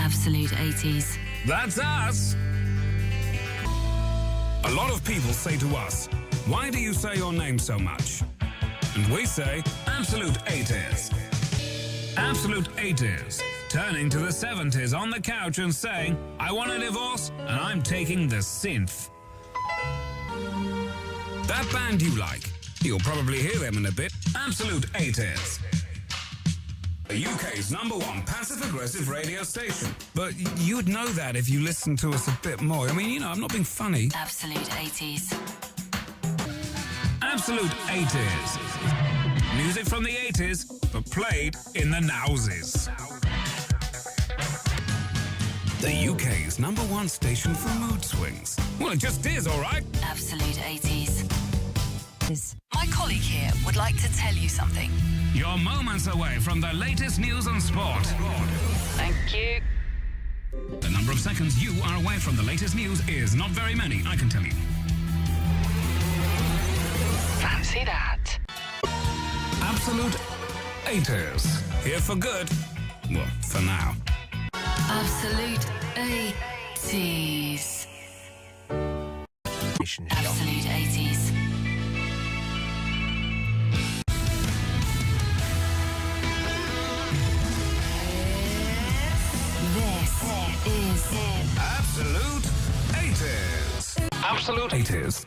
Absolute 80s. That's us! A lot of people say to us, why do you say your name so much? And we say, Absolute 80s. Absolute 80s. Turning to the 70s on the couch and saying, I want a divorce and I'm taking the synth. That band you like, you'll probably hear them in a bit, Absolute 80s. The UK's #1 passive-aggressive radio station. But you'd know that if you listened to us a bit more. I mean, you know, I'm not being funny. Absolute 80s. Absolute 80s. Music from the 80s, but played in the nowsies. The UK's #1 station for mood swings. Well, it just is, all right. Absolute 80s. My colleague here would like to tell you something. You're moments away from the latest news and sport. Thank you. The number of seconds you are away from the latest news is not very many, I can tell you. Fancy that. Absolute 80s. Here for good. Well, for now. Absolute 80s. Absolute 80s. This is Absolute 80s. Absolute 80s.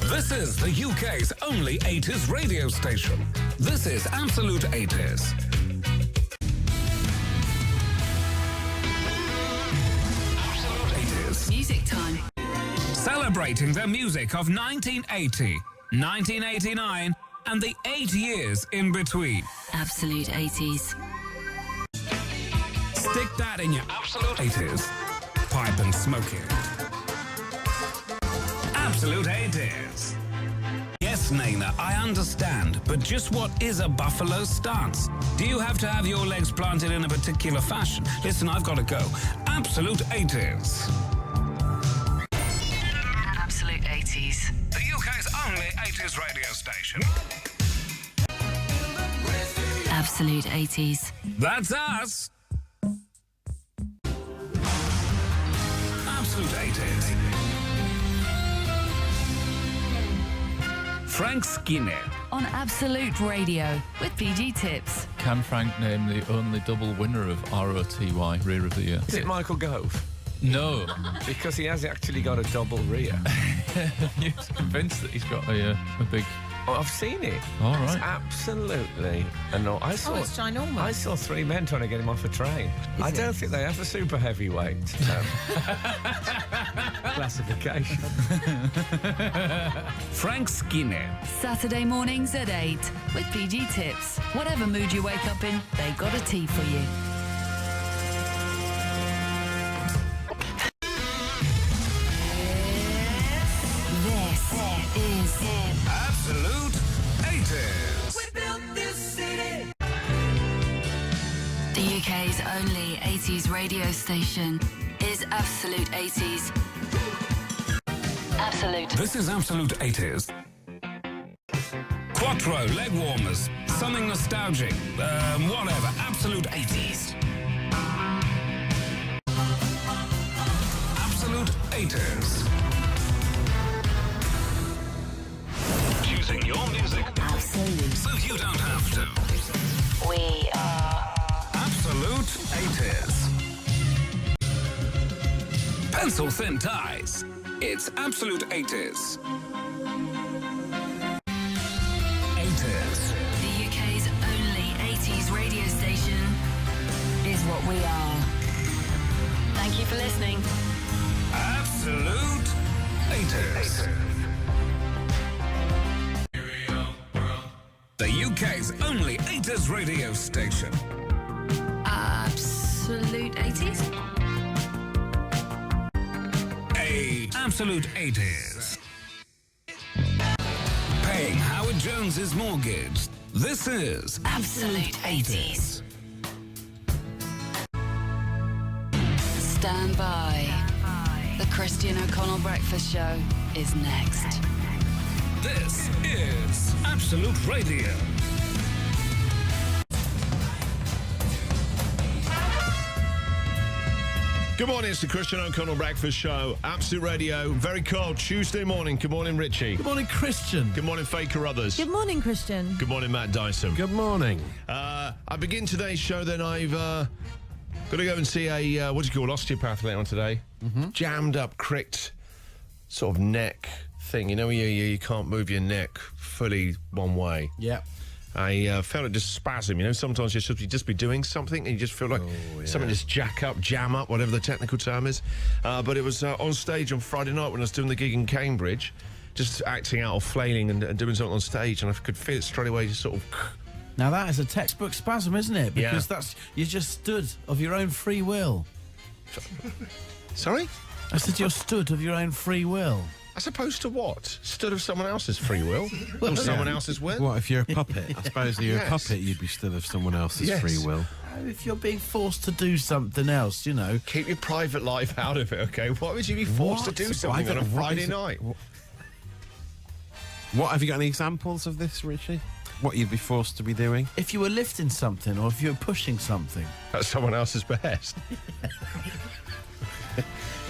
This is the UK's only 80s radio station. This is Absolute 80s. Absolute 80s. music time. Celebrating the music of 1980, 1989, and the 8 years in between. Absolute 80s. Stick that in your Absolute 80s. Pipe and smoke it. Absolute 80s. Yes, Naina, I understand, but just what is a buffalo stance? Do you have to have your legs planted in a particular fashion? Listen, I've got to go. Absolute 80s. Absolute 80s. The UK's only 80s radio station. Absolute 80s. That's us. Absolute 80s. Frank Skinner. On Absolute Radio with PG Tips. Can Frank name the only double winner of ROTY Rear of the Year? Is it Michael Gove? No. Because he has actually got a double rear. You're convinced that he's got a big... Oh, I've seen it. All right. It's absolutely annoying. It's ginormous. I saw 3 men trying to get him off a train. I don't think they have a super heavyweight classification. Frank Skinner. Saturday mornings at 8 with PG Tips. Whatever mood you wake up in, they got a tea for you. This is Absolute 80s. We built this city. the UK's only 80s radio station. Is Absolute 80s. Absolute. This is Absolute 80s. Quattro leg warmers. Something nostalgic. Whatever. Absolute 80s. Absolute 80s. Choosing your music. Absolute. So you don't have to. We are Absolute 80s. Pencil thin ties. It's Absolute 80s. 80s. the UK's only 80s radio station. Is what we are. Thank you for listening. Absolute 80s. The UK's only 80s radio station. Absolute 80s. Absolute 80s. Paying Howard Jones's mortgage. This is Absolute 80s. Stand by. The Christian O'Connell Breakfast Show is next. This is Absolute Radio. Good morning, it's the Christian O'Connell Breakfast Show. Absolute Radio, very cold Tuesday morning. Good morning, Richie. Good morning, Christian. Good morning, Faker Others. Good morning, Christian. Good morning, Matt Dyson. Good morning. I begin today's show, then I've got to go and see a, osteopath later on today. Jammed up, cricked sort of neck thing. You know, you can't move your neck fully one way. Yeah. I felt it just spasm. You know, sometimes you should just be doing something and you just feel like something just jam up, whatever the technical term is. But it was on stage on Friday night when I was doing the gig in Cambridge, just acting out or flailing and doing something on stage, and I could feel it straight away, just sort of... Now that is a textbook spasm, isn't it? Because you just stood of your own free will. Sorry? I said you're stood of your own free will. As opposed to what? Stood of someone else's free will? Or someone else's will? What, if you're a puppet? I suppose if you're a puppet, you'd be stood of someone else's free will. If you're being forced to do something else, you know. Keep your private life out of it, okay? Why would you be forced to do something on a Friday night? What, have you got any examples of this, Richie? What you'd be forced to be doing? If you were lifting something or if you were pushing something. At someone else's behest.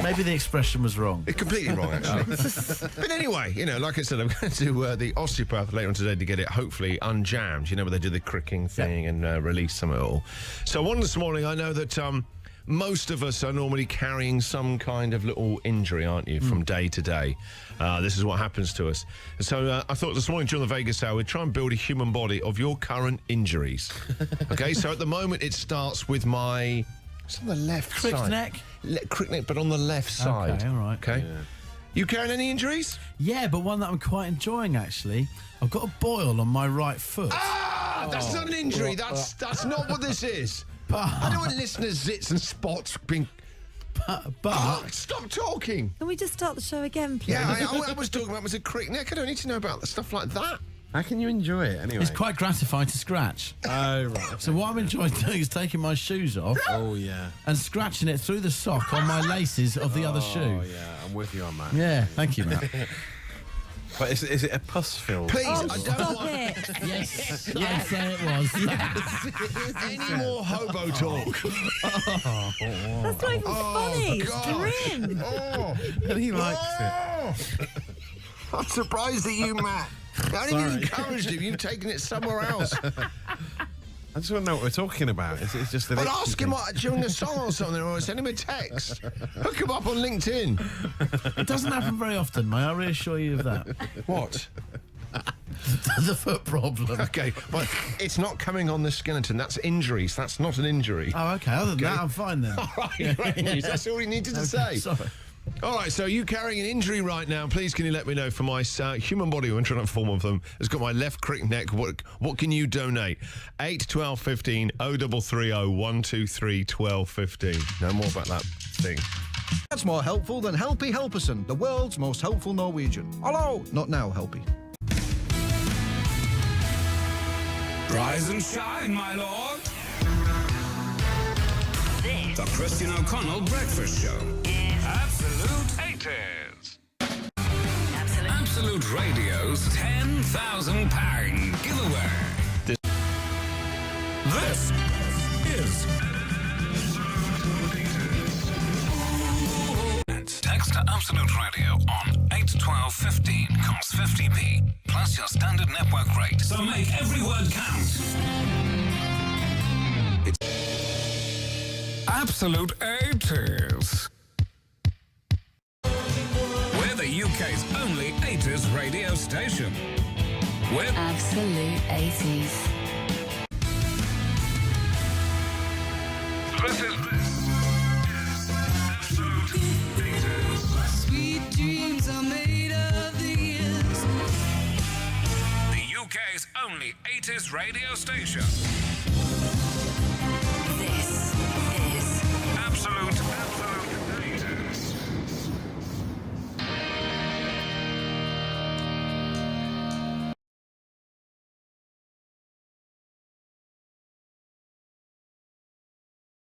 Maybe the expression was wrong. It's completely wrong, actually. But anyway, you know, like I said, I'm going to the osteopath later on today to get it hopefully unjammed. You know, where they do the cricking thing and release some of it all. So on this morning, I know that most of us are normally carrying some kind of little injury, aren't you, from day to day. This is what happens to us. So I thought this morning during the Vegas hour, we'd try and build a human body of your current injuries. Okay, so at the moment, it starts with my... It's on the left Cricked side. neck? Cricked neck, but on the left side. Okay, all right. Okay. Yeah. You carrying any injuries? Yeah, but one that I'm quite enjoying, actually. I've got a boil on my right foot. Ah! That's not an injury. That's not what this is. I don't want listeners' zits and spots being... But stop talking. Can we just start the show again, please? Yeah, I was talking about was a crick neck. I don't need to know about stuff like that. How can you enjoy it, anyway? It's quite gratifying to scratch. Oh, right. So what I'm enjoying doing is taking my shoes off. Oh, yeah. And scratching it through the sock on my laces of the other shoe. Oh, yeah. I'm with you on that. Yeah, thank you, Matt. But is it a pus-filled? Please, Oh, I don't stop want it. Yes, I'd say it was. any more hobo talk. That's not even funny. It's grim. And he likes it. I'm surprised at you, Matt. I haven't even encouraged him. You've taken it somewhere else. I just want to know what we're talking about. It's just that. But ask him during the song or something, or send him a text. Hook him up on LinkedIn. It doesn't happen very often, may I reassure you of that? What? The foot problem. Okay, but it's not coming on the skeleton. That's injuries. That's not an injury. Oh, okay. Other than that, I'm fine then. All right, great news. That's all you needed to say. Sorry. All right, so you carrying an injury right now, please can you let me know for my human body, or internet form of them, has got my left crick neck. What can you donate? 8 12 15 0330 123 12 15. No more about that thing. That's more helpful than Helpy Helperson, the world's most helpful Norwegian. Hello! Not now, Helpy. Rise and shine, my lord. This The Christian O'Connell Breakfast Show. is Absolute 80s. Absolute. Absolute Radio's £10,000 giveaway. This is... Text to Absolute Radio on 81215, costs 50p, plus your standard network rate. So make every word count. It's Absolute 80s. We're the UK's only 80s radio station. We're Absolute 80s. This is Sweet dreams are made of these. the UK's only 80s radio station.